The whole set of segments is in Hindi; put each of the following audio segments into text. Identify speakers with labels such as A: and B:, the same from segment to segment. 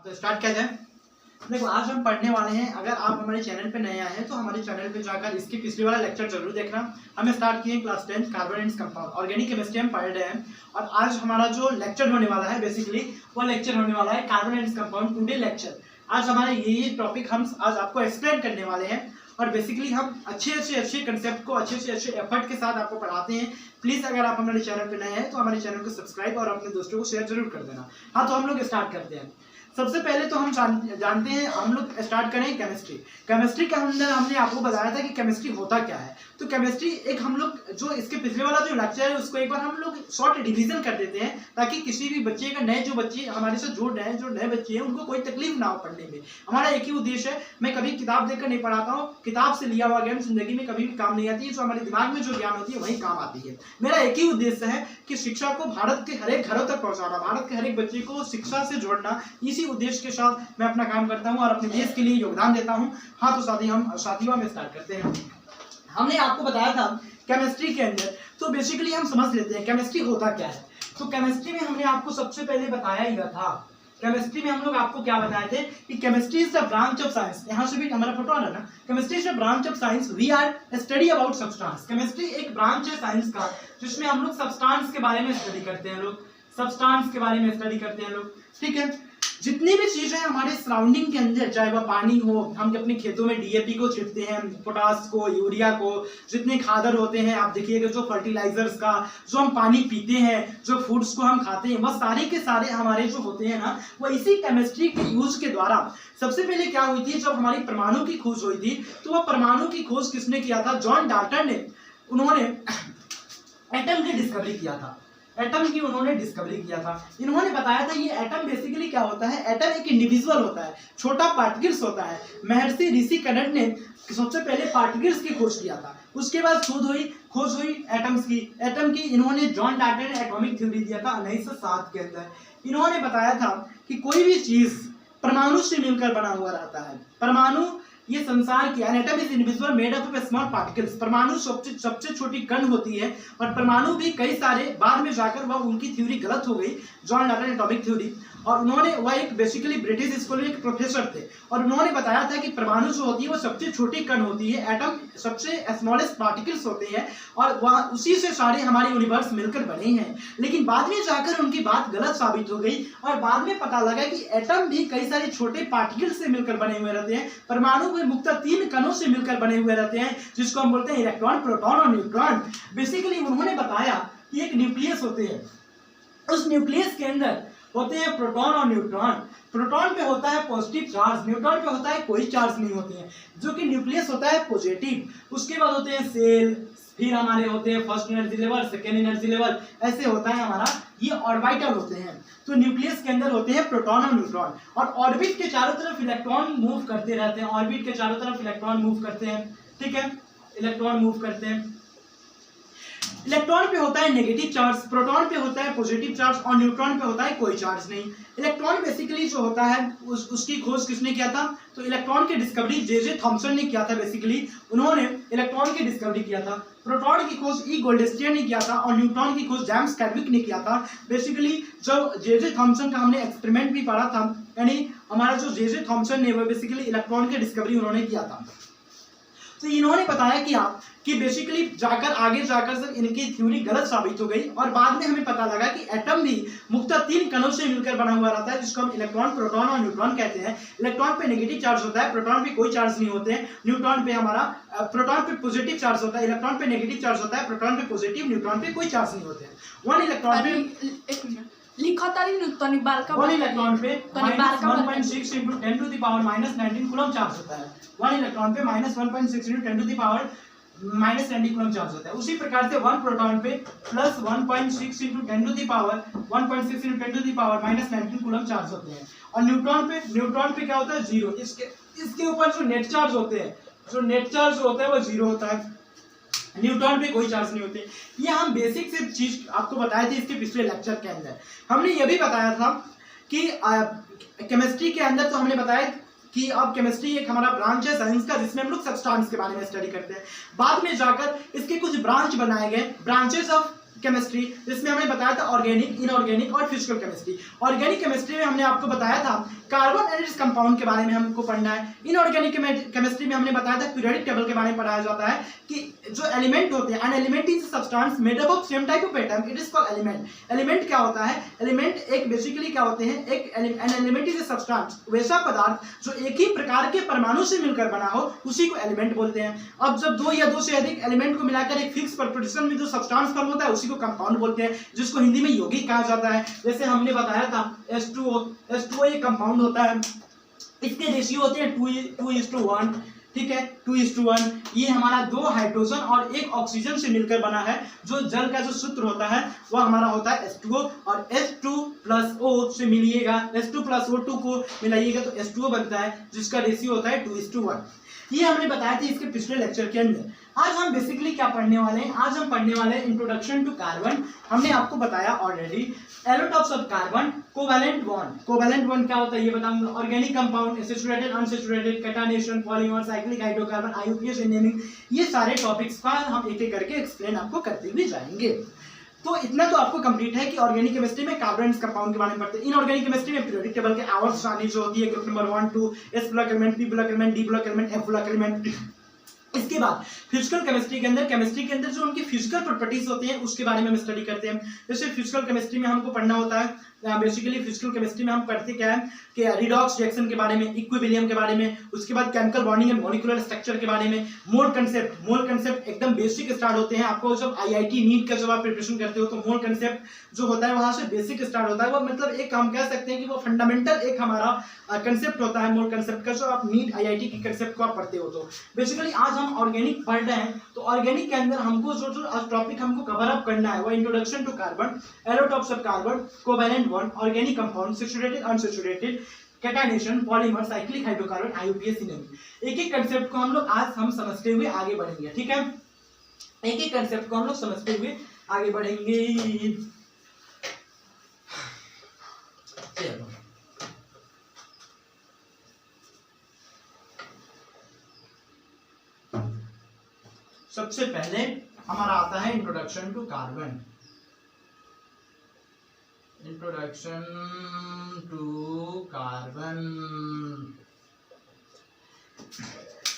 A: तो स्टार्ट किया जाए। देखो आज हम पढ़ने वाले हैं, अगर आप हमारे चैनल पे नए आए हैं तो हमारे चैनल पे जाकर इसके पिछले वाला लेक्चर जरूर देखना। हमें स्टार्ट किए class 10 carbon and compound organic chemistry हम पढ़ रहे हैं और आज हमारा जो लेक्चर होने वाला है बेसिकली वो लेक्चर होने वाला है carbon and compound today lecture. आज हमारे ये टॉपिक हम आज आपको एक्सप्लेन करने वाले हैं और बेसिकली हम अच्छे कंसेप्ट को अच्छे एफर्ट के साथ आपको पढ़ाते हैं। प्लीज अगर आप हमारे चैनल पे नए हैं तो हमारे चैनल को सब्सक्राइब और अपने दोस्तों को शेयर जरूर कर देना। हाँ, तो हम लोग स्टार्ट करते हैं। सबसे पहले तो हम जानते हैं, हम लोग स्टार्ट करें केमिस्ट्री। केमिस्ट्री के अंदर हमने आपको बताया था कि केमिस्ट्री होता क्या है। तो केमिस्ट्री एक हम लोग जो इसके पिछले वाला जो लेक्चर है उसको एक बार हम लोग शॉर्ट रिवीजन कर देते हैं ताकि किसी भी बच्चे का नए जो बच्चे हमारे साथ जुड़ रहे हैं, जो नए बच्चे हैं, उनको कोई तकलीफ ना हो पढ़ने में। हमारा एक ही उद्देश्य है, मैं कभी किताब देखकर नहीं पढ़ाता हूँ। किताब से लिया हुआ ज्ञान जिंदगी में कभी भी काम नहीं आती है। जो हमारे दिमाग में जो ज्ञान होती है वही काम आती है। मेरा एक ही उद्देश्य है कि शिक्षा को भारत के हर एक घरों तक पहुंचाना, भारत के हर एक बच्चे को शिक्षा से जोड़ना। इसी उद्देश्य के साथ मैं अपना काम करता हूं और अपने देश के लिए योगदान देता हूं। हाँ, तो साथियों हम स्टार्ट करते हैं। हमने आपको बताया था केमिस्ट्री के अंदर, तो बेसिकली हम समझ लेते हैं केमिस्ट्री होता क्या है। तो केमिस्ट्री में हमने आपको सबसे पहले बताया ही था, केमिस्ट्री में हम लोग आपको क्या बताए थे कि chemistry is the branch of science. यहाँ से भी हमारा फोटो आ रहा है ना, chemistry is the branch of science we are study about substance. Chemistry एक ब्रांच है साइंस का जिसमें हम लोग सब्सटेंस के बारे में स्टडी करते हैं। लोग सब्सटेंस के बारे में स्टडी करते हैं लोग, ठीक है। जितनी भी चीजें हमारे सराउंडिंग के अंदर, चाहे वह पानी हो, हम अपने खेतों में डीएपी को छिड़कते हैं, पोटास को, यूरिया को, जितने खादर होते हैं आप देखिएगा, जो फर्टिलाइजर्स का, जो हम पानी पीते हैं, जो फूड्स को हम खाते हैं, वह सारे के सारे हमारे जो होते हैं ना, वो इसी केमिस्ट्री के यूज के द्वारा। सबसे पहले क्या हुई थी, जब हमारी परमाणु की खोज हुई थी तो वह परमाणु की खोज किसने किया था? जॉन डाल्टन ने। उन्होंने एटम की डिस्कवरी किया था। एटम की उन्होंने डिस्कवरी किया था। इन्होंने बताया था ये एटम बेसिकली क्या होता है। एटम एक इंडिविजुअल होता है, छोटा पार्टिकल्स होता है। महर्षि ऋषि कनट ने सबसे पहले पार्टिकल्स की खोज किया था। उसके बाद खोज हुई एटम्स की। एटम की इन्होंने जॉन डाल्टन ने एटॉमिक थ्योरी दिया था 1907 के अंदर। इन्होंने बताया था कि कोई भी चीज परमाणु से मिलकर बना हुआ रहता है। परमाणु ये संसार की, atom is individual made up of small particles. परमाणु सबसे छोटी कण होती है और परमाणु भी कई सारे, बाद में जाकर वह उनकी थ्योरी गलत हो गई, जॉन डाल्टन एटॉमिक थ्योरी। और उन्होंने, वह एक बेसिकली ब्रिटिश स्कूल में एक प्रोफेसर थे और उन्होंने बताया था कि परमाणु जो होती है वो सबसे छोटी कण होती है, एटम सबसे स्मॉलेस्ट पार्टिकल्स होते हैं और वह उसी से सारे हमारे यूनिवर्स मिलकर बने हैं। लेकिन बाद में जाकर उनकी बात गलत साबित हो गई और बाद में पता लगा कि एटम भी कई सारे छोटे पार्टिकल्स से मिलकर बने हुए रहते हैं। परमाणु भी मुख्यतः 3 कणों से मिलकर बने हुए रहते हैं, जिसको हम बोलते हैं इलेक्ट्रॉन, प्रोटॉन और न्यूट्रॉन। बेसिकली उन्होंने बताया कि एक न्यूक्लियस होते हैं, उस न्यूक्लियस के अंदर होते हैं प्रोटॉन और न्यूट्रॉन। प्रोटॉन पे होता है पॉजिटिव चार्ज, न्यूट्रॉन पे होता है कोई चार्ज नहीं होते हैं, जो कि न्यूक्लियस होता है पॉजिटिव। उसके बाद होते हैं सेल, फिर हमारे होते हैं first energy level, second energy level, ऐसे होता है हमारा। ये ऑर्बिटल होते हैं। तो न्यूक्लियस के अंदर होते हैं प्रोटॉन और न्यूट्रॉन और ऑर्बिट के चारों तरफ इलेक्ट्रॉन मूव करते रहते हैं। ऑर्बिट के चारों तरफ इलेक्ट्रॉन मूव करते हैं, ठीक है, इलेक्ट्रॉन मूव करते हैं। इलेक्ट्रॉन पे होता है नेगेटिव चार्ज, प्रोटॉन पे होता है पॉजिटिव चार्ज और न्यूट्रॉन पे होता है कोई चार्ज नहीं। इलेक्ट्रॉन बेसिकली जो होता है उसकी खोज किसने किया था? तो इलेक्ट्रॉन की डिस्कवरी जे थॉमसन ने किया था। बेसिकली उन्होंने इलेक्ट्रॉन की डिस्कवरी किया था। प्रोटॉन की खोज ई गोल्डस्टीन ने किया था और न्यूट्रॉन की खोज जेम्स कैडविक ने किया था। बेसिकली जो जे थॉमसन का हमने एक्सपेरिमेंट भी पढ़ा था, यानी हमारा जो जे थॉमसन ने वो बेसिकली इलेक्ट्रॉन की डिस्कवरी उन्होंने किया था। तो इन्होंने बताया कि बेसिकली आगे जाकर सर इनकी थ्योरी गलत साबित हो गई और बाद में हमें पता लगा कि एटम भी मुख्यतः 3 कणों से मिलकर बना हुआ रहता है, जिसको हम इलेक्ट्रॉन, प्रोटॉन और न्यूट्रॉन कहते हैं। इलेक्ट्रॉन पे नेगेटिव चार्ज होता है, प्रोटॉन पे कोई चार्ज नहीं होते हैं, न्यूट्रॉन पे हमारा प्रोटॉन पे पॉजिटिव चार्ज होता है, इलेक्ट्रॉन पे नेगेटिव चार्ज होता है, प्रोटॉन पे पॉजिटिव, न्यूट्रॉन पे कोई चार्ज नहीं होते हैं। 1 इलेक्ट्रॉन पे
B: लिखा तारी तनी बालका
A: 1 इलेक्ट्रॉन पे -1.6 × 10⁻⁻19 कूलम चार्ज होता है। 1 इलेक्ट्रॉन पे -1.6 × 10⁻⁻19 कूलम चार्ज होता है। उसी प्रकार से 1 प्रोटॉन पे +1.6 × 10⁻19 कूलम चार्ज होते हैं। और न्यूट्रॉन पे क्या होता है? 0। इसके ऊपर जो नेट चार्ज होते हैं, जो नेट चार्ज होता है वो 0 होता है। न्यूट्रॉन पे कोई चार्ज नहीं होते। ये हम बेसिक से चीज आपको बताए थे इसके पिछले लेक्चर के अंदर। हमने ये भी बताया था कि केमिस्ट्री के अंदर तो हमने बताया कि अब केमिस्ट्री एक हमारा ब्रांच है साइंस का, जिसमें हम लोग सब्सटेंस के बारे में स्टडी करते हैं। बाद में जाकर इसके कुछ ब्रांच बनाए गए, ब्रांचेस ऑफ केमिस्ट्री, जिसमें हमने बताया था ऑर्गेनिक, इनऑर्गेनिक और फिजिकल केमिस्ट्री। ऑर्गेनिक केमिस्ट्री में हमने आपको बताया था कार्बन एंड इट्स कंपाउंड के बारे में हमको पढ़ना है। इनऑर्गेनिक केमिस्ट्री में हमने बताया था पीरियोडिक टेबल के बारे में पढ़ाया जाता है कि जो एलिमेंट होते हैं, an element is substance made up of same type of atom, it is called element. Element क्या होता है? एलिमेंट एक बेसिकली क्या होते हैं, एक an element is a substance, वैसा पदार्थ जो एक ही प्रकार के परमाणु से मिलकर बना हो, उसी को एलिमेंट बोलते हैं। अब जब दो या दो से अधिक एलिमेंट को मिलाकर एक फिक्स प्रपोर्शन में जो सब्सटेंस फॉर्म होता है, उसी को कंपाउंड बोलते हैं, जिसको हिंदी में यौगिक कहा जाता है। जैसे हमने बताया था H2O एक कंपाउंड होता है, इसके रेशियो होते हैं 2:1, ठीक है, 2:1। ये हमारा 2 हाइड्रोजन और 1 ऑक्सीजन से मिलकर बना है। जो जल का जो सूत्र होता है वह हमारा होता है H2O, और H2+O से मिलिएगा, H2+O2 को मिलाइएगा तो H2O बनता है, जिसका रेशियो होता है 2:1। ये हमने बताया था इसके पिछले लेक्चर के अंदर। आज हम बेसिकली क्या पढ़ने वाले हैं? आज हम पढ़ने वाले हैं इंट्रोडक्शन टू कार्बन। हमने आपको बताया already allotropes of carbon, covalent bond. Covalent bond क्या होता है ये बताऊंगा, organic compound, saturated, unsaturated, catenation, polymer, cyclic hydrocarbon, IUPAC, naming, ये सारे टॉपिक्स का हम एक एक करके एक्सप्लेन आपको करते हुए जाएंगे। तो इतना तो आपको कंप्लीट है कि ऑर्गेनिक केमिस्ट्री में कार्बन कंपाउंड के बारे में पढ़ते हैं। इनऑर्गेनिक केमिस्ट्री में पीरियोडिक टेबल के आवर्स सारणी जो होती है, group number 1, 2, S block element, P block element, D block element, F block element. इसके बाद फिजिकल केमिस्ट्री के अंदर जो उनकी फिजिकल प्रॉपर्टीज होती हैं उसके बारे में हम स्टडी करते हैं। जैसे फिजिकल केमिस्ट्री में हमको पढ़ना होता है, बेसिकली फिजिकल केमिस्ट्री में हम पढ़ते क्या है कि रिडॉक्स रिएक्शन के बारे में, इक्विलिब्रियम के बारे में, उसके बाद chemical bonding and molecular structure के बारे में, मोल कंसेप्ट एकदम बेसिक स्टार्ट होते हैं। आपको जब आईआईटी नीट का जब आप प्रिपरेशन करते हो तो मोल कंसेप्ट जो होता है वहां से बेसिक स्टार्ट होता है। वो मतलब एक हम कह सकते हैं कि वो फंडामेंटल एक हमारा कंसेप्ट होता है मोल कंसेप्ट का, जो आप नीट आईआईटी के कंसेप्ट को आप पढ़ते हो। तो बेसिकली आज हम ऑर्गेनिक पढ़ रहे हैं, तो ऑर्गेनिक के अंदर हमको जो आज टॉपिक हमको कवर अप करना है वो introduction to carbon, allotropes of carbon, covalent bond, organic compound, saturated, unsaturated, catenation, polymer, cyclic hydrocarbon, IUPAC, naming. एक एक कंसेप्ट को हम समझते हुए आगे बढ़ेंगे, ठीक है। एक एक कंसेप्ट को हम लोग समझते हुए आगे बढ़ेंगे। सबसे पहले हमारा आता है introduction to carbon. Introduction to carbon.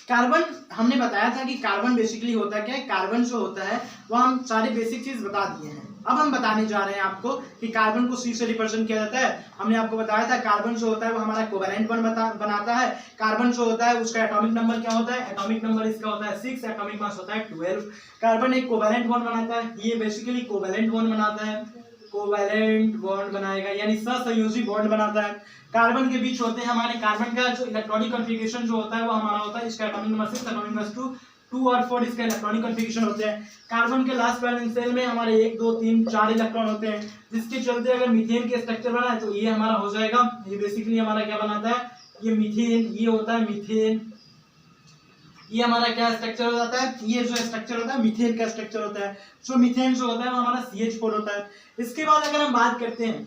A: Carbon हमने बताया था कि कार्बन बेसिकली होता है क्या है। कार्बन जो होता है वो हम सारे बेसिक चीज बता दिए हैं। अब हम बताने जा रहे हैं आपको कि कार्बन को C से रिप्रेजेंट किया जाता है। हमने आपको बताया था कार्बन जो होता है वो हमारा कोवैलेंट बॉन्ड बनाता है। कार्बन जो होता है उसका एटॉमिक नंबर क्या होता है? एटॉमिक नंबर इसका होता है 6, एटॉमिक मास होता है 12। कार्बन एक कोवैलेंट बॉन्ड बनाता है, ये बेसिकली कोवैलेंट बॉन्ड बनाता है, कोवैलेंट बॉन्ड बनाएगा यानी सहसंयोजी बॉन्ड बनाता है। कार्बन के बीच होते हैं हमारे, कार्बन का जो इलेक्ट्रॉनिक कॉन्फ़िगरेशन जो होता है वो हमारा होता है, इसका एटॉमिक नंबर 6, एटॉमिक नंबर 2 और 4 इसका इलेक्ट्रॉनिक कॉन्फ़िगरेशन होते हैं। कार्बन के लास्ट वैलेंस शेल में हमारे 1, 2, 3, 4 इलेक्ट्रॉन होते हैं, जिसके चलते अगर मीथेन के स्ट्रक्चर बना है तो ये हमारा हो जाएगा। ये बेसिकली हमारा क्या बनाता है? ये मीथेन, ये होता है मीथेन। ये हमारा क्या स्ट्रक्चर हो जाता है? ये जो स्ट्रक्चर होता है मीथेन का स्ट्रक्चर होता है। सो मीथेन जो होता है वो हमारा CH4 होता है। इसके बाद अगर हम बात करते हैं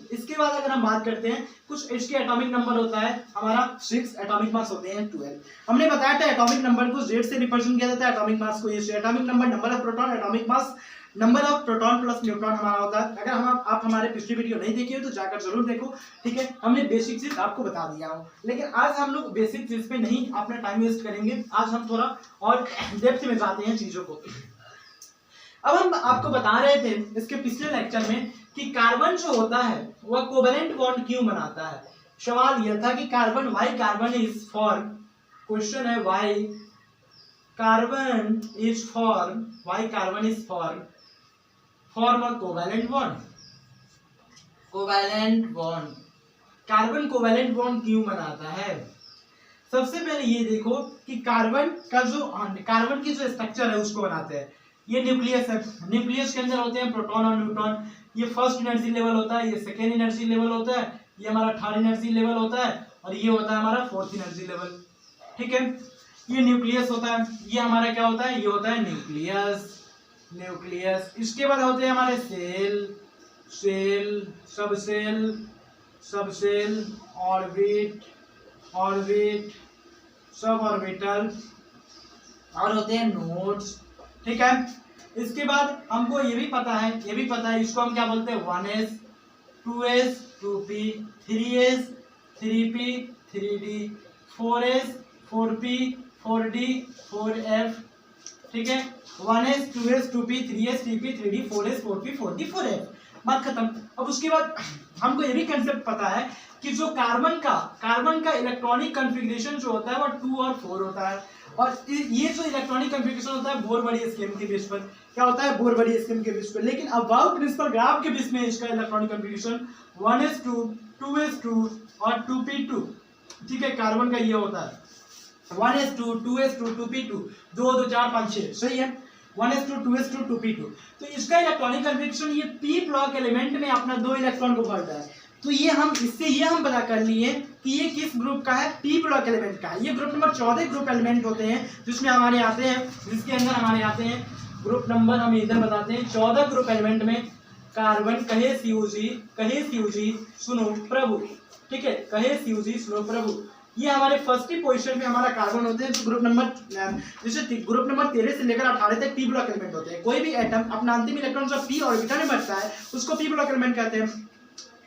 A: कुछ इसके एटॉमिक नंबर होता है हमारा 6, एटॉमिक मास होते हैं 12। हमने बताया था एटॉमिक नंबर को Z से रिप्रेजेंट किया जाता है, एटॉमिक मास को ये से। Atomic number of proton, atomic mass number of proton plus neutron हमारा होता है। अगर आप हमारे पिछली वीडियो नहीं देखी हो तो जाकर जरूर देखो, ठीक है। हमने बेसिक चीज आपको बता दिया हो, लेकिन आज हम लोग बेसिक चीज पे नहीं अपना टाइम वेस्ट करेंगे। आज हम थोड़ा और डेप्थ में जाते हैं चीजों को। अब हम आपको बता रहे थे इसके पिछले लेक्चर में कि कार्बन जो होता है वह कोवैलेंट बॉन्ड क्यों बनाता है। सवाल यह था कि carbon, why carbon is for, question है why carbon is for form a covalent bond. Covalent bond, carbon covalent bond क्यों बनाता है? सबसे पहले ये देखो कि कार्बन की जो स्ट्रक्चर है उसको बनाते हैं। ये न्यूक्लियस है, न्यूक्लियस के अंदर होते हैं प्रोटॉन और न्यूट्रॉन। ये फर्स्ट एनर्जी लेवल होता है, ये सेकेंड एनर्जी लेवल होता है, ये हमारा थर्ड एनर्जी लेवल होता है, और ये होता है हमारा फोर्थ एनर्जी लेवल, ठीक है। ये न्यूक्लियस होता है, ये हमारा क्या होता है? ये होता है न्यूक्लियस। इसके बाद होते हैं हमारे shell, subshell, orbit, sub orbital, और होते हैं नोड्स, ठीक है। इसके बाद हमको ये भी पता है, इसको हम क्या बोलते हैं 1s 2s 2p 3s 3p 3d 4s 4p 4d 4f, ठीक है। 1s 2s 2p 3s 3p 3d 4s 4p 4d 4f, बात खत्म। अब उसके बाद हमको ये भी कंसेप्ट पता है कि जो कार्बन का इलेक्ट्रॉनिक कॉन्फ़िगरेशन जो होता है वो 2 और 4 होता है, और ये जो इलेक्ट्रॉनिक कॉन्फ़िगरेशन होता है बोर-बडी स्कीम के बेस पर क्या होता है, बोर-बडी स्कीम के बेस पर। लेकिन अबाउट प्रिंसिपल ग्राफ के बेस में इसका इलेक्ट्रॉनिक कॉन्फ़िगरेशन 1s2 2s2 और 2p2, ठीक है। कार्बन का ये होता है 1s2 2s2 2p2 2 2 4 5 6, सही है। 1s2 2s2 2p2, तो इसका इलेक्ट्रॉनिक कॉन्फ़िगरेशन ये p ब्लॉक एलिमेंट में अपना 2 इलेक्ट्रॉन को भरता है। तो ये हम पता कर लिए कि ये किस ग्रुप का है, p ब्लॉक एलिमेंट का है। ये ग्रुप नंबर 14 ग्रुप एलिमेंट होते हैं जिसमें हमारे आते हैं, जिसके अंदर हमारे आते हैं ग्रुप नंबर, हम इधर बताते हैं 14 ग्रुप एलिमेंट में कार्बन कहे CuG सुनो प्रभु, ठीक है, कहे CuG सुनो प्रभु। ये हमारे फर्स्ट ही पोजीशन में हमारा कार्बन होते हैं, जो ग्रुप नंबर जैसे ग्रुप नंबर 13 से लेकर 18 तक p ब्लॉक एलिमेंट होते हैं। कोई भी एटम अपना अंतिम इलेक्ट्रॉन जब p ऑर्बिटल में बढ़ता है उसको p ब्लॉक एलिमेंट कहते हैं।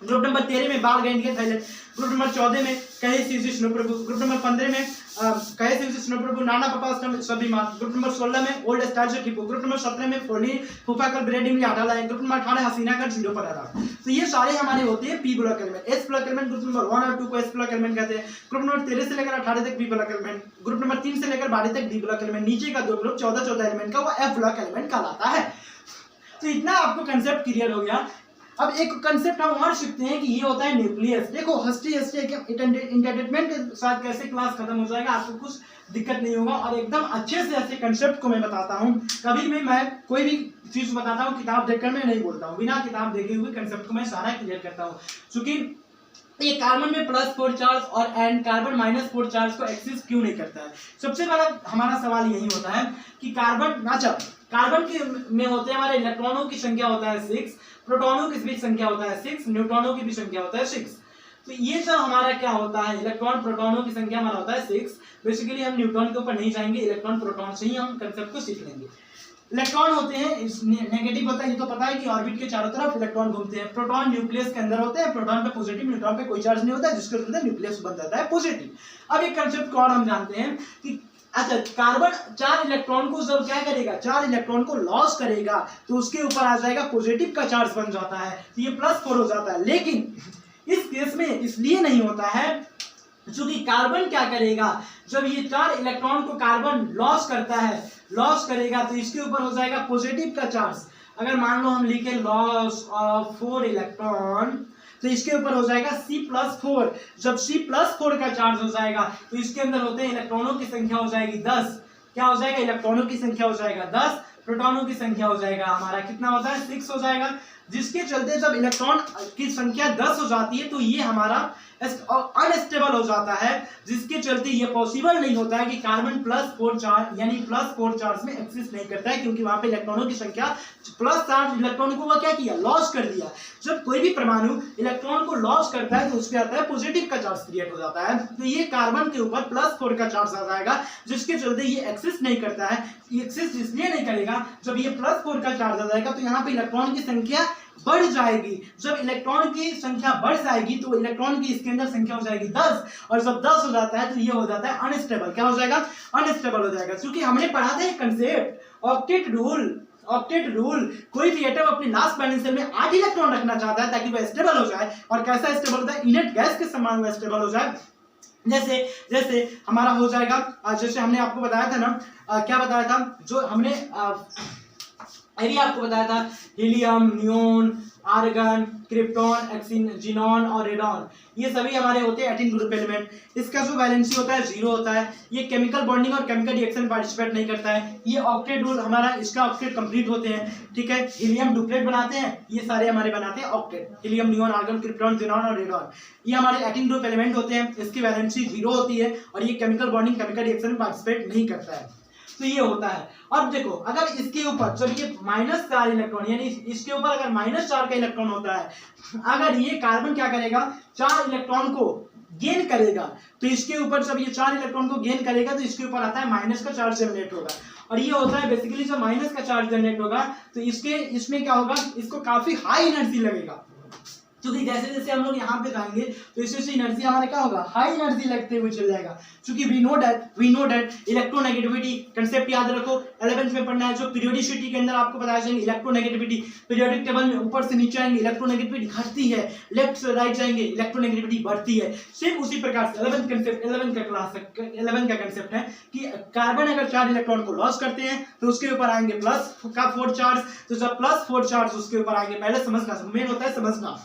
A: ग्रुप नंबर 13 में बाल गैंडियन थाईलैंड, ग्रुप नंबर 14 में कहे CuG स्नो प्रभु, ग्रुप नंबर 15 में कहे CuG स्नो प्रभु नाना पापा सभी मां, ग्रुप नंबर 16 में ओल्ड स्टार जो टिपो, ग्रुप नंबर 17 में फोनी फूफाकर ब्रेडिंग आटा लाए, ग्रुप नंबर 18 हसीना का 0 पर आ रहा। तो ये सारे हमारे होते हैं p block element. s block element group number 1 और 2 को s ब्लॉक एलिमेंट कहते हैं। ग्रुप नंबर 13 से लेकर 18 तक p block element, group number 3 से लेकर 12 तक d ब्लॉक एलिमेंट, नीचे का 2 ग्रुप 14 एलिमेंट का वो f ब्लॉक एलिमेंट कहलाता है। तो इतना आपको कंसेप्ट क्लियर हो गया। अब एक कंसेप्ट हम और सीखते हैं कि ये होता है न्यूक्लियस। देखो हस्ती एंटरटेनमेंट के साथ कैसे क्लास खत्म हो जाएगा, आपको कुछ दिक्कत नहीं होगा, और एकदम अच्छे से ऐसे कंसेप्ट को मैं बताता हूँ। कभी भी मैं कोई भी चीज बताता हूँ किताब देखकर मैं नहीं बोलता हूँ, बिना किताब देखे हुए कंसेप्ट को मैं सारा क्लियर करता हूँ। क्योंकि ये कार्बन में +4 चार्ज और एंड कार्बन -4 चार्ज को एक्सेस क्यों नहीं करता है। सबसे बड़ा हमारा सवाल यही होता है कि कार्बन के में होते हैं हमारे इलेक्ट्रॉनों की संख्या होता है 6, प्रोटॉनों की भी संख्या होता है 6, न्यूट्रॉनों की भी संख्या होता है 6। तो ये सब हमारा क्या होता है, इलेक्ट्रॉन प्रोटॉनों की संख्या हमारा होता है 6। बेसिकली हम न्यूट्रॉन के ऊपर नहीं जाएंगे, इलेक्ट्रॉन प्रोटॉन से ही हम कंसेप्ट को सीख लेंगे। इलेक्ट्रॉन होते हैं नेगेटिव होता है, ये तो पता है कि ऑर्बिट के चारों तरफ इलेक्ट्रॉन घूमते हैं। प्रोटॉन न्यूक्लियस के अंदर होते हैं, प्रोटॉन पे पॉजिटिव, न्यूट्रॉन पे कोई चार्ज नहीं होता है, जिसके अंदर न्यूक्लियस बन जाता है पॉजिटिव। अब एक कंसेप्ट को और हम जानते हैं कि अच्छा कार्बन 4 इलेक्ट्रॉन को जब क्या करेगा, 4 इलेक्ट्रॉन को लॉस करेगा तो उसके ऊपर आ जाएगा पॉजिटिव का चार्ज बन जाता है, तो ये +4 हो जाता है। लेकिन इस केस में इसलिए नहीं होता है क्योंकि कार्बन क्या करेगा, जब ये 4 इलेक्ट्रॉन को कार्बन लॉस करेगा तो इसके ऊपर हो जाएगा पॉजिटिव का चार्ज। अगर मान लो हम लिखे लॉस ऑफ 4 इलेक्ट्रॉन तो इसके ऊपर हो जाएगा C+4। जब C+4 का चार्ज हो जाएगा तो इसके अंदर होते हैं इलेक्ट्रॉनों की संख्या हो जाएगी 10। क्या हो जाएगा, इलेक्ट्रॉनों की संख्या हो जाएगा 10, प्रोटॉनों की संख्या हो जाएगा हमारा कितना होता है 6 हो जाएगा। जिसके चलते जब इलेक्ट्रॉन की संख्या 10 हो जाती है तो ये हमारा अनस्टेबल हो जाता है, जिसके चलते ये पॉसिबल नहीं होता है कि कार्बन +4 चार्ज यानी +4 चार्ज में एक्सिस्ट नहीं करता है, क्योंकि वहां पे इलेक्ट्रॉनों की संख्या +4 इलेक्ट्रॉन को वह क्या किया, लॉस कर दिया। जब कोई भी परमाणु इलेक्ट्रॉन को लॉस करता है तो उस पर आता है पॉजिटिव का चार्ज क्रिएट हो जाता है। तो ये कार्बन के ऊपर +4 का चार्ज आ जाएगा, जिसके चलते ये एक्सिस्ट नहीं करता है। एक्सिस्ट इसलिए नहीं करेगा, जब ये +4 का चार्ज आ जाएगा तो यहाँ पे इलेक्ट्रॉन की संख्या बढ़ जाएगी। जब इलेक्ट्रॉन की संख्या बढ़ जाएगी तो इलेक्ट्रॉन की इसके अंदर संख्या हो जाएगी 10, और जब 10 हो जाता है तो ये हो जाता है अनस्टेबल। क्या हो जाएगा, अनस्टेबल हो जाएगा। क्योंकि हमने पढ़ा था एक कंसेप्ट ऑक्टेट रूल। कोई भी एटम अपनी लास्ट बैलेंस शेल में 8 इलेक्ट्रॉन रखना चाहता है ताकि वह स्टेबल हो जाए। और कैसा स्टेबल होता है, इनेट गैस के समान वह स्टेबल हो जाए। जैसे हमारा हो जाएगा, जैसे हमने आपको बताया था ना, क्या बताया था, जो हमने एरिया आपको बताया था, हीलियम, नियोन, आर्गन, क्रिप्टॉन, एक्सिनोन और रेडॉन, ये सभी हमारे होते हैं 18 ग्रुप एलिमेंट। इसका जो वैलेंसी होता है 0 होता है। ये केमिकल बॉन्डिंग और केमिकल रिएक्शन में पार्टिसिपेट नहीं करता है। ये ऑक्टेट रूल हमारा, इसका ऑक्टेट कंप्लीट होते हैं, ठीक है। हीलियम डुप्लेट बनाते हैं, ये सारे हमारे बनाते हैं octet, helium, neon, argon, krypton, xenon और रेडॉन। ये हमारे 18 ग्रुप एलिमेंट होते हैं। इसकी वैलेंसी 0 होती है और ये केमिकल बॉन्डिंग, केमिकल रिएक्शन में पार्टिसिपेट नहीं करता है। तो ये होता है। अब देखो, अगर इसके ऊपर जब ये -4 इलेक्ट्रॉन, यानी इसके ऊपर अगर -4 का इलेक्ट्रॉन होता है, अगर ये कार्बन क्या करेगा, 4 इलेक्ट्रॉन को गेन करेगा तो इसके ऊपर जब ये 4 इलेक्ट्रॉन को गेन करेगा तो इसके ऊपर आता है माइनस का चार्ज जनरेट होगा। और ये होता है बेसिकली जब माइनस का चार्ज जनरेट होगा तो इसमें क्या होगा, इसको काफी हाई एनर्जी लगेगा, क्योंकि जैसे जैसे हम लोग यहाँ पे जाएंगे तो इससे एनर्जी हमारा क्या होगा, हाई एनर्जी लगते हुए चल जाएगा। क्योंकि we know that electronegativity concept याद रखो 11th में पढ़ना है, जो पीरियोडिसिटी के अंदर आपको बताया जाएंगे इलेक्ट्रोनेगेटिविटी, पीरियोडिक टेबल में ऊपर से नीचे आएंगे इलेक्ट्रोनेगेटिविटी घटती है, लेफ्ट से राइट जाएंगे इलेक्ट्रोनेगेटिविटी बढ़ती है। सेम उसी प्रकार से 11 का कंसेप्ट है कि कार्बन अगर 4 इलेक्ट्रॉन को लॉस करते हैं तो उसके ऊपर आएंगे प्लस का 4 चार्ज, तो जब प्लस 4 चार्ज उसके ऊपर आएंगे, पहले समझना, मेन होता है समझना,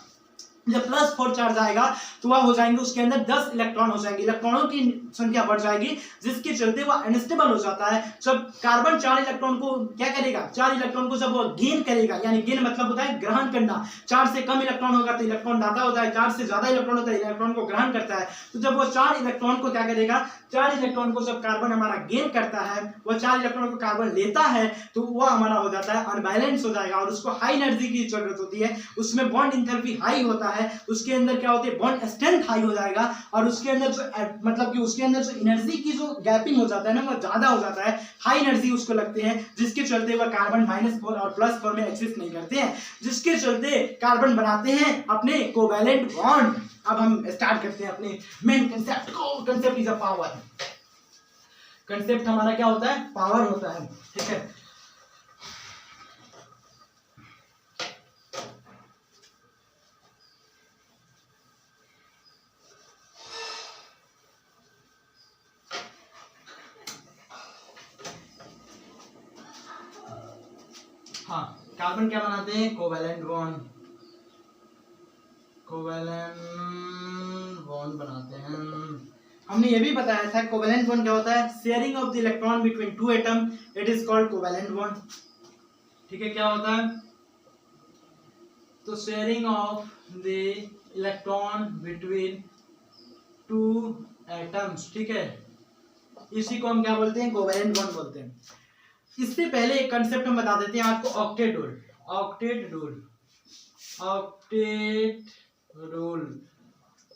A: जब प्लस 4 चार्ज आएगा तो वह हो जाएंगे उसके अंदर 10 इलेक्ट्रॉन हो जाएंगे, इलेक्ट्रॉनों की संख्या बढ़ जाएगी, जिसके चलते वह अनस्टेबल हो जाता है। जब कार्बन 4 इलेक्ट्रॉन को क्या करेगा, 4 इलेक्ट्रॉन को जब वो गेन करेगा, यानी गेन मतलब होता है ग्रहण करना, 4 से कम इलेक्ट्रॉन होगा तो इलेक्ट्रॉन दाता होता है, 4 से ज्यादा इलेक्ट्रॉन होता है इलेक्ट्रॉन को ग्रहण करता है। तो जब वो 4 इलेक्ट्रॉन को क्या करेगा, 4 इलेक्ट्रॉन को जब कार्बन हमारा गेन करता है, वह 4 इलेक्ट्रॉन को कार्बन लेता है तो वह हमारा हो जाता है अनबैलेंस हो जाएगा और उसको हाई एनर्जी की जरूरत होती है, उसमें बॉन्ड इंथैल्पी हाई होता है, उसके अंदर क्या होती है बॉन्ड स्ट्रेंथ हाई हो जाएगा और उसके अंदर जो मतलब कि उसके अंदर जो एनर्जी की जो गैपिंग हो जाता है ना वो ज्यादा हो जाता है, हाई एनर्जी उसको लगते हैं, जिसके चलते वह कार्बन -4 और +4 में एक्सिस्ट नहीं करते हैं, जिसके चलते कार्बन बनाते हैं अपने कोवैलेंट बॉन्ड। अब हम स्टार्ट करते हैं अपने मेन कंसेप्ट को। Concept is a power. Concept हमारा क्या होता है, पावर होता है, ठीक है। हाँ, कार्बन क्या बनाते हैं, कोवैलेंट बॉन्ड, कोवैलेंट बॉन्ड बनाते हैं। हमने ये भी बताया था कोवैलेंट बॉन्ड क्या होता है, sharing of the electron between 2 atom, it is called covalent bond, ठीक है। क्या होता है, तो sharing of the electron between 2 atoms, ठीक है, इसी को हम क्या बोलते हैं, कोवैलेंट बॉन्ड बोलते हैं। इससे पहले एक कंसेप्ट हम बता देते हैं आपको, ऑक्टेट रूल।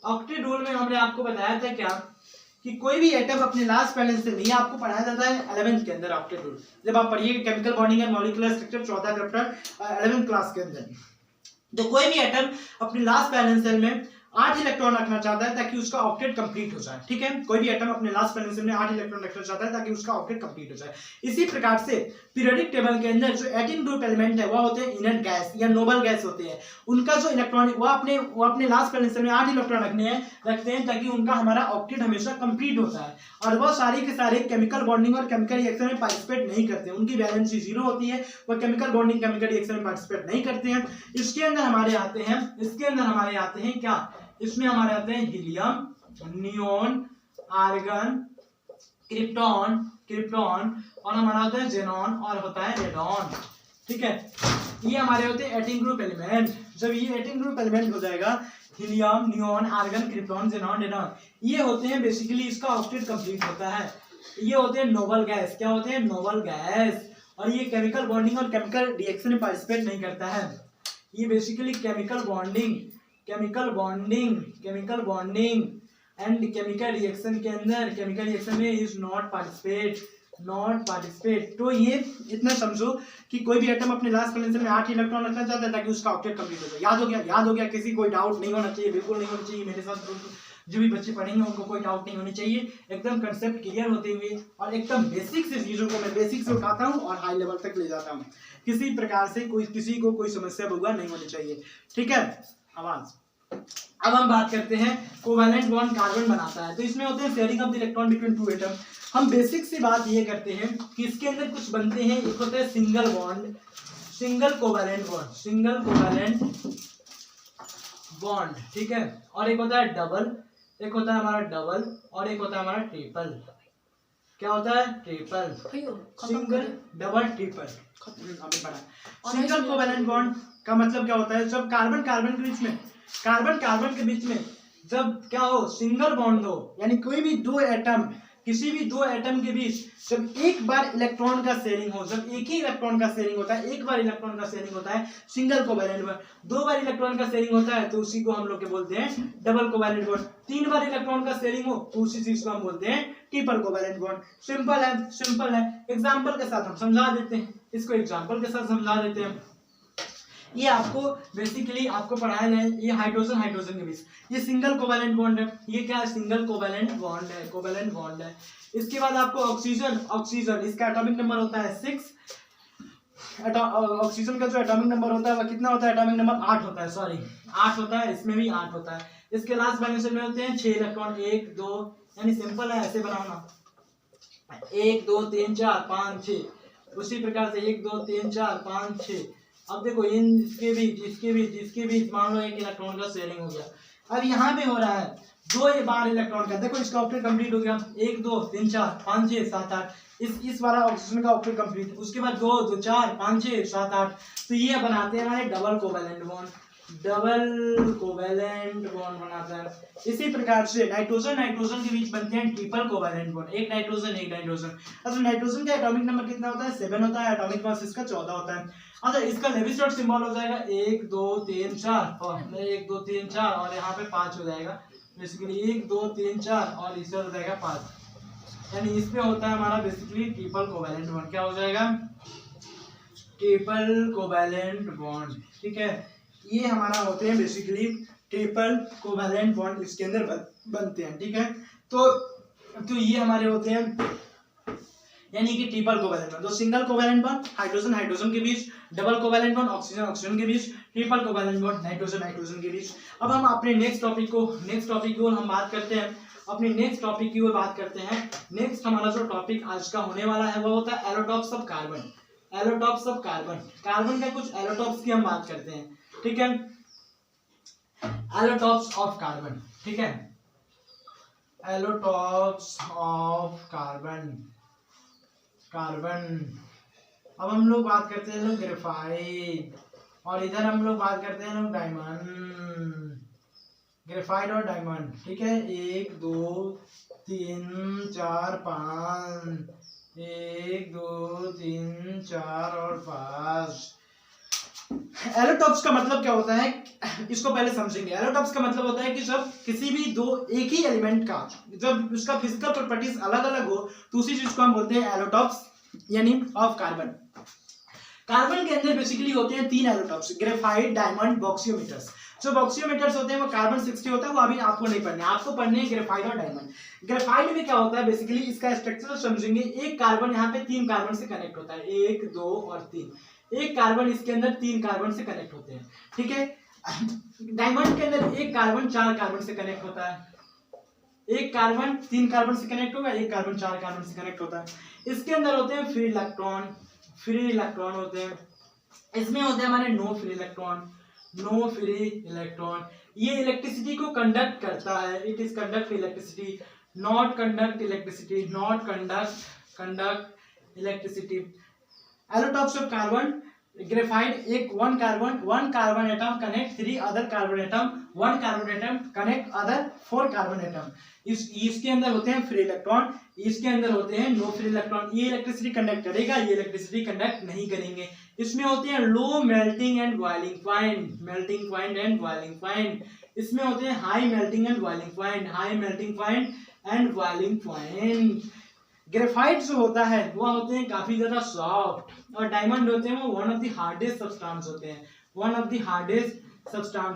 A: ऑक्टेट रूल में हमने आपको बताया था क्या कि कोई भी एटम अपने लास्ट बैलेंस से नहीं, आपको पढ़ाया जाता है 11th के अंदर ऑक्टेट रूल, जब आप पढ़िएगा chemical bonding and molecular structure 14 chapter 11th class के अंदर। तो कोई भी एटम अपने लास्ट बैलेंस सेल में 8 इलेक्ट्रॉन रखना चाहता है ताकि उसका ऑक्टेट कंप्लीट हो जाए, ठीक है। कोई भी एटम अपने लास्ट बैलेंस सेल में 8 इलेक्ट्रॉन रखना चाहता है ताकि उसका ऑक्टेट कंप्लीट हो जाए। इसी प्रकार से पीरियोडिक टेबल के अंदर जो 18 ग्रुप एलिमेंट है वह होते हैं इनर्ट गैस या नोबल गैस होते हैं, उनका जो इलेक्ट्रॉन वो अपने लास्ट बैलेंस सेल में 8 इलेक्ट्रॉन रखते हैं ताकि उनका हमारा ऑक्टेट हमेशा कंप्लीट होता है। और वह सारे के सारे केमिकल बॉन्डिंग और केमिकल रिएक्शन में पार्टिसिपेट नहीं करते, उनकी वैलेंसी 0 होती है, वह केमिकल बॉन्डिंग केमिकल रिएक्शन में पार्टिसिपेट नहीं करते हैं। इसके अंदर हमारे आते हैं क्या, इसमें हमारे आते हैं हीलियम, नियोन, आर्गन, क्रिप्टॉन और हमारा होता है जेनॉन और होता है रेडॉन, ठीक है। ये हमारे होते हैं 18 ग्रुप एलिमेंट। जब ये 18 ग्रुप एलिमेंट हो जाएगा, helium, neon, argon, krypton, xenon, radon, ये होते हैं बेसिकली इसका ऑक्टेट कंप्लीट होता है। ये होते हैं नोबल गैस। क्या होते हैं, नोबल गैस। और ये केमिकल बॉन्डिंग और केमिकल रिएक्शन में पार्टिसिपेट नहीं करता है। ये basically chemical bonding and chemical reaction के अंदर, केमिकल रिएक्शन में इज नॉट पार्टिसिपेट। तो ये इतना समझो कि कोई भी एटम अपने लास्ट बैलेंस में 8 इलेक्ट्रॉन रखना चाहता है ताकि उसका ऑक्टेट कंप्लीट हो जाए। याद हो गया, किसी कोई डाउट नहीं होना चाहिए, बिल्कुल नहीं होना चाहिए। मेरे साथ जो भी बच्चे पढ़ेंगे उनको कोई डाउट नहीं होनी चाहिए, एकदम कंसेप्ट क्लियर होते हुए और एकदम बेसिक से चीजों को मैं बेसिक से उठाता हूँ और हाई लेवल तक ले जाता हूँ। किसी प्रकार से किसी को कोई समस्या बुरा नहीं होनी चाहिए, ठीक है। अब हम बात करते हैं कोवैलेंट बॉन्ड कार्बन बनाता है, तो इसमें होते हैं sharing of the electron between 2 atom. हम बेसिक सी बात ये करते हैं कि इसके अंदर कुछ बनते हैं, एक होता है सिंगल कोवैलेंट बॉन्ड, ठीक है, और एक होता है डबल, एक होता है हमारा डबल और एक होता है हमारा ट्रिपल। क्या होता है, triple, single, double, triple. Single covalent bond का मतलब क्या होता है, जब कार्बन कार्बन के बीच में जब क्या हो, सिंगल बॉन्ड हो, यानी कोई भी किसी भी दो एटम के बीच जब एक बार इलेक्ट्रॉन का शेयरिंग हो, जब एक ही इलेक्ट्रॉन का शेयरिंग होता है, एक बार इलेक्ट्रॉन का शेयरिंग होता है सिंगल कोवैलेंट बॉन्ड। 2 बार इलेक्ट्रॉन का शेयरिंग होता है तो उसी को हम लोग के बोलते हैं डबल कोवैलेंट बॉन्ड। 3 बार इलेक्ट्रॉन का शेयरिंग हो तो उसी चीज को हम बोलते हैं ट्रिपल कोवैलेंट बॉन्ड। सिंपल है। एग्जांपल के साथ हम समझा देते हैं, इसको एग्जांपल के साथ समझा देते हैं। ये आपको बेसिकली आपको पढ़ाया जाए, ये हाइड्रोजन के बीच ये सिंगल कोवैलेंट बॉन्ड है। ये क्या है? सिंगल कोवैलेंट बॉन्ड है। इसके बाद आपको ऑक्सीजन इसका एटॉमिक नंबर होता है 6। ऑक्सीजन का जो एटॉमिक नंबर होता है वो कितना होता है? एटॉमिक नंबर 8 होता है, सॉरी 8 होता है, इसमें भी 8 होता है। इसके लास्ट वैलेंस में होते हैं 6 इलेक्ट्रॉन, 1 2, यानी सिंपल है, ऐसे बनाओ ना, 1 2 3 4 5 6, उसी प्रकार से 1 2 3 4 5 6। अब देखो इसके बीच मान लो 1 इलेक्ट्रॉन का शेयरिंग हो गया। अब यहाँ पे हो रहा है 2 बार इलेक्ट्रॉन का, देखो इसका ऑक्टेट कंप्लीट हो गया, 1 2 3 4 5 6 7 8, इस वाला ऑक्सीजन का ऑक्टेट कंप्लीट। उसके बाद 2 2 4 5 6 7 8, तो ये बनाते हैं हमारे डबल कोवैलेंट बॉन्ड बनाता है। इसी प्रकार से नाइट्रोजन के बीच बनते हैं ट्रिपल कोवैलेंट बॉन्ड, एक नाइट्रोजन। अच्छा नाइट्रोजन का एटॉमिक नंबर कितना होता है? 7 होता है, एटॉमिक मास इसका 14 होता है। अच्छा इसका लेविस सिंबल हो जाएगा 1 2 3 4 और 1 2 3 4 और यहाँ पे 5 हो जाएगा, बेसिकली 1 2 3 4 और इससे हो जाएगा 5, यानी इसमें होता है हमारा बेसिकली ट्रिपल कोवैलेंट बॉन्ड। क्या हो जाएगा? Triple covalent bond. ठीक है, ये हमारा होते हैं बेसिकली ट्रिपल कोवैलेंट बॉन्ड, इसके अंदर बनते हैं। ठीक है, तो ये हमारे होते हैं यानी कि ट्रिपल कोवैलेंट बॉन्ड। तो सिंगल कोवैलेंट बॉन्ड हाइड्रोजन के बीच, डबल कोवैलेंट बॉन्ड ऑक्सीजन के बीच, ट्रिपल कोवैलेंट बॉन्ड नाइट्रोजन के बीच। अब हम अपने नेक्स्ट टॉपिक की ओर हम बात करते हैं, नेक्स्ट हमारा जो टॉपिक आज का होने वाला है वो होता है एलोटॉप्स ऑफ कार्बन। कार्बन का कुछ एलोटॉप्स की हम बात करते हैं। ठीक है, एलोटॉप्स ऑफ कार्बन। ठीक है, एलोटॉप्स ऑफ कार्बन। अब हम लोग बात करते हैं ग्रेफाइट, और इधर हम लोग बात करते हैं डायमंड, ग्रेफाइट और डायमंड। ठीक है, 1 2 3 4 5, 1 2 3 4 और 5। एलोटॉप्स का मतलब क्या होता है, इसको पहले समझेंगे। एलोटॉप्स का मतलब होता है कि जब किसी भी एक ही एलिमेंट का जब उसका फिजिकल प्रॉपर्टीज अलग अलग हो तो उसी चीज को हम बोलते हैं एलोटॉप्स, यानी ऑफ कार्बन। कार्बन के अंदर बेसिकली होते हैं 3 एलोटॉप्स, ग्रेफाइट, डायमंड, बॉक्सियोमीटर्स। जो बॉक्सियोमीटर्स होते हैं वो कार्बन 60 होता है, वो अभी आपको नहीं पढ़ना है, आपको पढ़ने हैं ग्रेफाइट और डायमंड। ग्रेफाइट में क्या होता है बेसिकली, इसका स्ट्रक्चर समझेंगे। एक कार्बन यहाँ पे 3 कार्बन से कनेक्ट होता है, 1 2 और 3, एक कार्बन इसके अंदर 3 कार्बन से कनेक्ट होते हैं। ठीक है, डायमंड के अंदर एक कार्बन 4 कार्बन से कनेक्ट होता है, एक कार्बन 3 कार्बन से कनेक्ट होगा, एक कार्बन 4 कार्बन से कनेक्ट होता है। इसके अंदर होते हैं फ्री इलेक्ट्रॉन होते हैं। इसमें होते हैं हमारे नो फ्री इलेक्ट्रॉन। ये इलेक्ट्रिसिटी को कंडक्ट करता है, it is conduct electricity, not conduct electricity. एलोटॉप्स of carbon, graphite, one carbon atom connect 3 other carbon atom, 1 carbon atom connect other 4 carbon atom. इसके अंदर होते हैं फ्री इलेक्ट्रॉन, इसके अंदर होते हैं नो फ्री इलेक्ट्रॉन। ये इलेक्ट्रिसिटी कंडक्ट करेगा, ये इलेक्ट्रिसिटी कंडक्ट नहीं करेंगे। इसमें होते हैं low melting and boiling point, इसमें होते हैं high melting and boiling point. Graphite जो होता है वो होते हैं काफी ज्यादा सॉफ्ट, और डायमंड होते हैं वो one of the hardest substance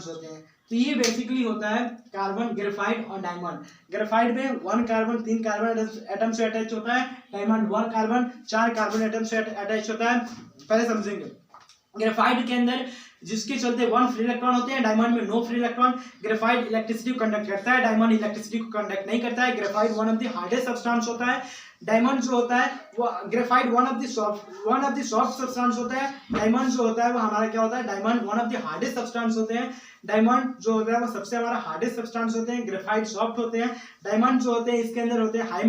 A: होते हैं। तो ये बेसिकली होता है कार्बन, ग्रेफाइट और डायमंड। ग्रेफाइट में 1 कार्बन 3 कार्बन एटम से अटैच होता है, डायमंड 1 कार्बन 4 कार्बन एटम से अटैच होता है। पहले समझेंगे ग्रेफाइट के अंदर जिसके चलते 1 फ्री इलेक्ट्रॉन होते हैं, डायमंड में no free electron. Graphite electricity को कंडक्ट करता है, डायमंड इलेक्ट्रिसिटी को कंडक्ट नहीं करता है। Graphite one of the hardest substance होता है, डायमंड जो होता है वो, graphite one of the soft substance होता है। डायमंड जो होता है वो हमारा क्या होता है, diamond one of the hardest substance होते हैं। डायमंड जो होता है वो सबसे हमारा हार्डेस्ट सब्सटेंस होते हैं। ग्रेफाइट सॉफ्ट होते हैं। डायमंड जो होते हैं इसके अंदर होते हैं high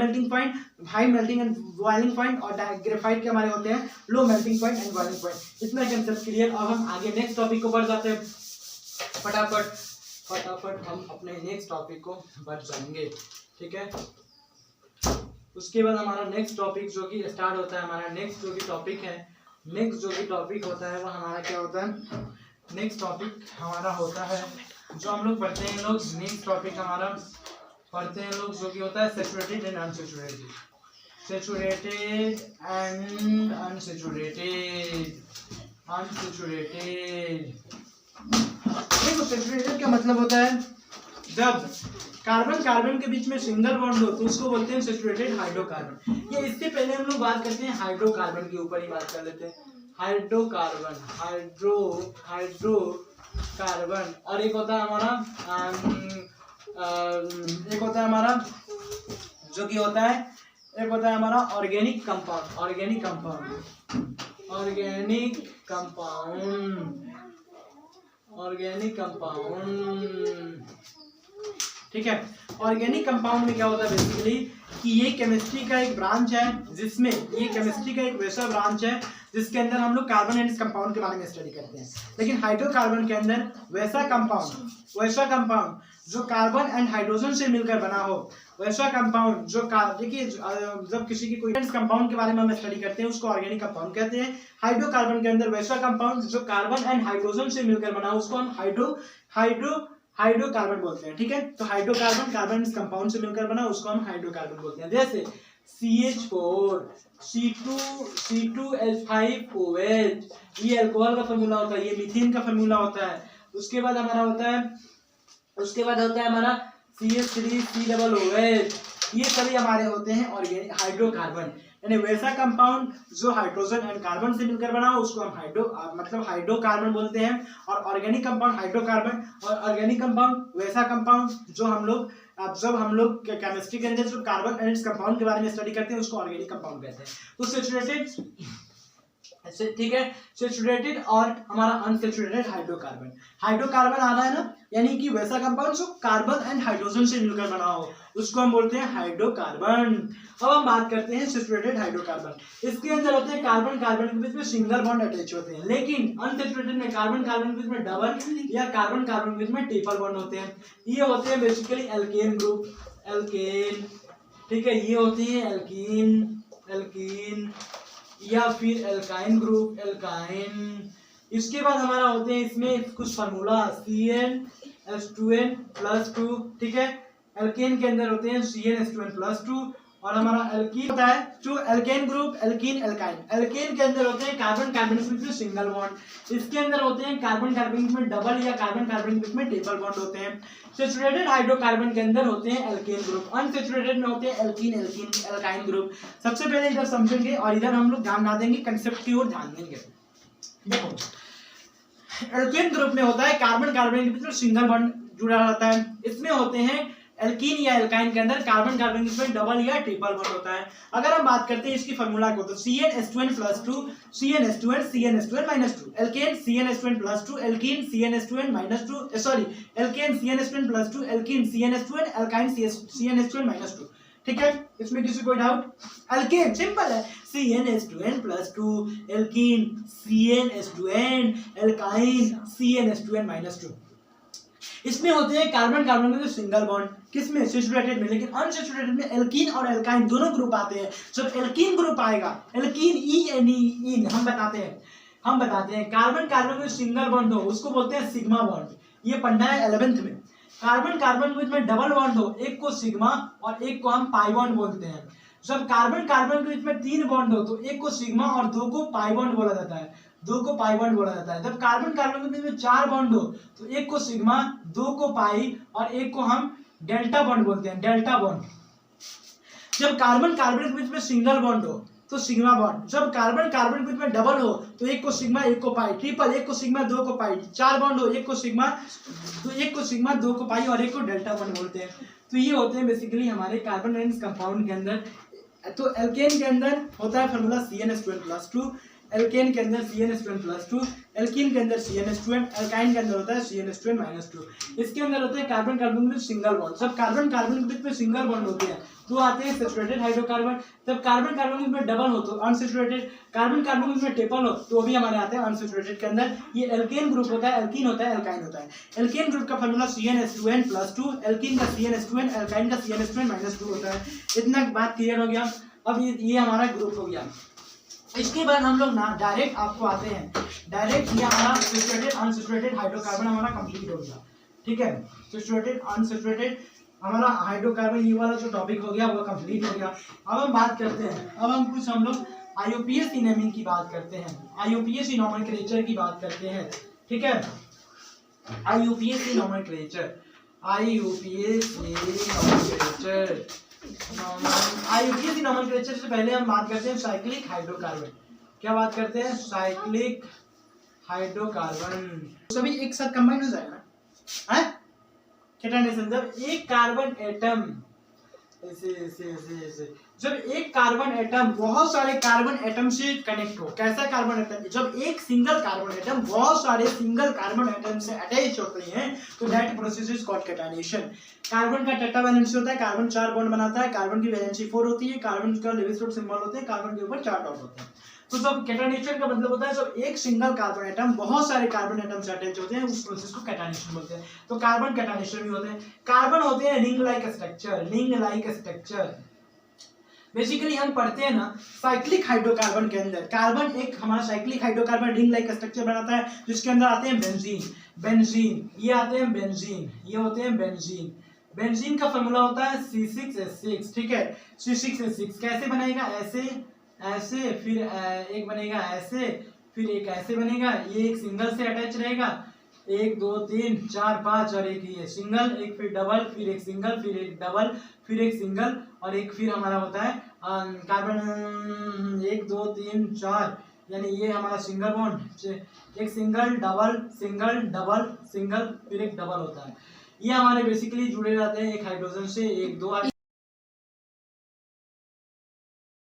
A: melting and boiling point, और ग्रेफाइट के हमारे होते हैं low melting point and boiling point. इतना कंसेप्ट क्लियर। अब हम आगे नेक्स्ट टॉपिक को बढ़ जाते हैं, फटाफट हम अपने नेक्स्ट टॉपिक को बढ़ जाएंगे। ठीक है, उसके बाद हमारा नेक्स्ट टॉपिक जो कि स्टार्ट होता है, हमारा नेक्स्ट जो कि टॉपिक होता है वो हमारा क्या होता है, नेक्स्ट टॉपिक हमारा होता है जो हम लोग पढ़ते हैं लोग। नेक्स्ट टॉपिक हमारा पढ़ते हैं लोग, जो कि होता है saturated and unsaturated, saturated and unsaturated, unsaturated. देखो सैचुरेटेड का मतलब होता है जब कार्बन कार्बन के बीच में सिंगल बॉन्ड हो तो उसको बोलते हैं सैचुरेटेड हाइड्रोकार्बन। ये इसके पहले हम लोग बात करते हैं हाइड्रोकार्बन के ऊपर ही बात कर लेते हैं। Hydrocarbon, hydrocarbon. और एक होता है हमारा एक होता है हमारा जो कि होता है, एक होता है हमारा organic compound, organic compound, organic compound, organic compound. ठीक है, ऑर्गेनिक कंपाउंड में क्या होता है बेसिकली कि ये केमिस्ट्री का एक ब्रांच है, जिसमें ये केमिस्ट्री का एक वैसा ब्रांच है जिसके अंदर हम लोग कार्बन एंड कंपाउंड के बारे में स्टडी करते हैं। लेकिन हाइड्रोकार्बन के अंदर वैसा कंपाउंड जो कार्बन एंड हाइड्रोजन से मिलकर बना हो, वैसा कंपाउंड जो देखिए जब किसी की कोई कंपाउंड के बारे में हम स्टडी करते हैं उसको ऑर्गेनिक कंपाउंड कहते हैं। हाइड्रोकार्बन के अंदर वैसा कंपाउंड जो कार्बन एंड हाइड्रोजन से मिलकर बना हो उसको हम हाइड्रोकार्बन बोलते हैं। ठीक है, तो हाइड्रोकार्बन कार्बन कंपाउंड से मिलकर बना उसको हम हाइड्रोकार्बन बोलते हैं। जैसे CH4, C2H5OH, ये अल्कोहल का फॉर्मूला होता है, ये मीथेन का फॉर्मूला होता है। उसके बाद हमारा होता है हमारा CH3COOH, ये सभी हमारे होते हैं ऑर्गेनिक हाइड्रोकार्बन। यानी वैसा कंपाउंड जो हाइड्रोजन एंड कार्बन से मिलकर बना हो उसको हम हाइड्रोकार्बन बोलते हैं। और ऑर्गेनिक कंपाउंड हाइड्रोकार्बन, और ऑर्गेनिक कंपाउंड वैसा कंपाउंड जो हम लोग जब हम लोग केमिस्ट्री के अंदर जो कार्बन एंड कंपाउंड के बारे में स्टडी करते हैं उसको ऑर्गेनिक कंपाउंड कहते हैं। तो सैचुरेटेड, ठीक है, सैचुरेटेड और हमारा अनसैचुरेटेड हाइड्रोकार्बन। हाइड्रोकार्बन आ रहा है ना, यानी कि वैसा कंपाउंड जो कार्बन एंड हाइड्रोजन से मिलकर बना हो उसको हम बोलते हैं हाइड्रोकार्बन। अब हम बात करते हैं सैचुरेटेड हाइड्रोकार्बन। इसके अंदर होते हैं कार्बन कार्बन के बीच में सिंगल बॉन्ड अटैच होते हैं, लेकिन अनसैचुरेटेड में कार्बन कार्बन के बीच में डबल या कार्बन कार्बन के बीच में ट्रिपल बॉन्ड होते हैं। ये होते हैं बेसिकली एल्केन ग्रुप, एल्केन। ठीक है, ये होती है एल्कीन या फिर एल्काइन ग्रुप, एल्काइन। इसके बाद हमारा होते हैं इसमें कुछ फार्मूला CnH2n+2। ठीक है, एल्केन के अंदर होते हैं CnH2n+2। और हमारा एल्कीन होता है जो alkane group, alkene, alkyne. Alkane के अंदर होते हैं कार्बन कार्बन के बीच में सिंगल बॉन्ड, इसके अंदर होते हैं कार्बन कार्बन के बीच में डबल या कार्बन कार्बन के बीच में ट्रिपल बॉन्ड होते हैं। सैचुरेटेड हाइड्रोकार्बन के अंदर होते हैं एल्केन ग्रुप, अनसैचुरेटेड में होते हैं एल्कीन, एल्कीन, एल्काइन ग्रुप। सबसे पहले इधर समझेंगे और इधर हम लोग ध्यान ना देंगे, कंसेप्ट की ओर ध्यान देंगे। देखो एल्केन ग्रुप में होता है कार्बन कार्बन के बीच में सिंगल बॉन्ड जुड़ा रहता है। इसमें होते हैं एल्कीन या एल्काइन के अंदर कार्बन कार्बन के बीच में डबल या ट्रिपल बॉन्ड होता है। अगर हम बात करते हैं इसकी फार्मूला को तो CnH2n+2, CnH2n, CnH2n-2, alkane CnH2n+2, alkene CnH2n-2, sorry alkane CnH2n+2, alkene CnH2n, alkyne CnH2n-2। ठीक है, इसमें किसी कोई डाउट? एल्केन सिंपल है, CnH2n+2, alkene CnH2n, alkyne CnH2n-2। इसमें होते हैं कार्बन कार्बन में सिंगल बॉन्ड, किसमें? सैचुरेटेड में। लेकिन अनसैचुरेटेड में एल्कीन और एल्काइन दोनों ग्रुप आते हैं। जब एल्कीन ग्रुप आएगा, एल्कीन इन हम बताते हैं कार्बन कार्बन में सिंगल बॉन्ड हो उसको बोलते हैं सिग्मा बॉन्ड। ये पढ़ना है 11th में। कार्बन कार्बन के बीच में डबल बॉन्ड हो, एक को सिग्मा और एक को हम पाई बॉन्ड बोलते हैं। जब कार्बन कार्बन के बीच में 3 बॉन्ड हो तो एक को सिग्मा और 2 को पाई बॉन्ड बोला जाता है, 2 को पाई बॉन्ड बोला जाता है। जब कार्बन कार्बन के बीच में 4 बॉन्ड हो तो एक को सिग्मा, 2 को पाई और एक को हम डेल्टा बॉन्ड बोलते हैं, डेल्टा बॉन्ड। जब कार्बन कार्बन के बीच में सिंगल बॉन्ड हो तो सिग्मा बॉन्ड। जब कार्बन कार्बन के बीच में डबल हो तो एक को सिग्मा, एक को पाई, ट्रिपल, एक को सिग्मा, 2 को पाई, 4 बॉन्ड हो, एक को सिग्मा, 2 को पाई और एक को डेल्टा बॉन्ड बोलते हैं। तो ये होते हैं बेसिकली हमारे कार्बन एंड कंपाउंड के अंदर। तो एल्केन के अंदर होता है फार्मूला CnH2n+2, एल्केन के अंदर CnH2n+2, एल्कीन के अंदर CnH2n, एल्काइन के अंदर होता है CnH2n-2। इसके अंदर होते हैं कार्बन कार्बन में सिंगल बॉन्ड। जब कार्बन कार्बन के बीच में सिंगल बॉन्ड होते हैं तो आते हैं सैचुरेटेड हाइड्रोकार्बन। जब कार्बन कार्बन के बीच में डबल हो तो अनसैचुरेटेड, कार्बन कार्बन के बीच में ट्रिपल हो तो भी हमारे आते हैं अनसैचुरेटेड के अंदर। ये एल्केन ग्रुप होता है, एल्कीन होता है, एल्काइन होता है। एल्केन ग्रुप का फार्मूला CnH2n+2, एल्कीन का CnH2n, एल्काइन का CnH2n-2 होता है। इतना बात क्लियर हो गया। अब ये हमारा ग्रुप हो गया। इसके बाद हम लोग ना डायरेक्ट आपको आते हैं, डायरेक्ट ये हमारा सैचुरेटेड अनसैचुरेटेड हाइड्रोकार्बन हमारा कंप्लीट हो गया। ठीक है, सैचुरेटेड अनसैचुरेटेड हमारा हाइड्रोकार्बन ये वाला जो टॉपिक हो गया वो कंप्लीट हो गया। अब हम बात करते हैं, अब हम कुछ हम लोग IUPAC नेमिंग की बात करते हैं, IUPAC नोमेनक्लेचर की बात करते हैं, ठीक है। IUPAC नोमेनक्लेचर, IUPAC नोमेनक्लेचर से पहले हम बात करते हैं साइक्लिक हाइड्रोकार्बन। क्या बात करते हैं? Cyclic hydrocarbon. सभी एक साथ कंबाइन हो जाएगा, है? केटानेशन, जब एक कार्बन एटम ऐसे जब एक कार्बन एटम बहुत सारे कार्बन एटम से कनेक्ट हो, कैसा कार्बन एटम? जब एक सिंगल कार्बन एटम बहुत सारे सिंगल कार्बन एटम से अटैच होते हैं तो that process is called catenation. Carbon का टेट्रा वैलेंसी होता है, कार्बन 4 बॉन्ड बनाता है, कार्बन की वैलेंसी 4 होती है, कार्बन का लेविस डॉट सिंबल होते हैं, कार्बन के ऊपर 4 डॉट होते हैं। तो जब केटानेशन का मतलब होता है जब एक सिंगल कार्बन एटम बहुत सारे कार्बन एटम से अटैच होते हैं, उस प्रोसेस को केटानेशन बोलते हैं। तो कार्बन केटानेशन भी होते हैं। कार्बन होते हैं रिंग लाइक स्ट्रक्चर। बेसिकली हम पढ़ते हैं ना साइक्लिक हाइड्रोकार्बन के अंदर, कार्बन एक हमारा cyclic hydrocarbon ring like structure बनाता है, जिसके अंदर आते हैं बेंजीन, ये आते हैं बेंजीन, ये होते हैं बेंजीन का फॉर्मूला होता है C6H6, ठीक है। C6H6 कैसे बनेगा? ऐसे फिर एक बनेगा ऐसे, फिर एक ऐसे बनेगा, ये एक सिंगल से अटैच रहेगा, 1 2 3 4 5 और एक ये सिंगल, एक फिर डबल, फिर एक सिंगल, फिर एक डबल, फिर एक सिंगल और एक फिर हमारा होता है कार्बन 1 2 3 4, यानी ये हमारा सिंगल बॉन्ड, एक single double single double single फिर एक डबल होता है। ये हमारे बेसिकली जुड़े रहते हैं एक हाइड्रोजन से, एक दो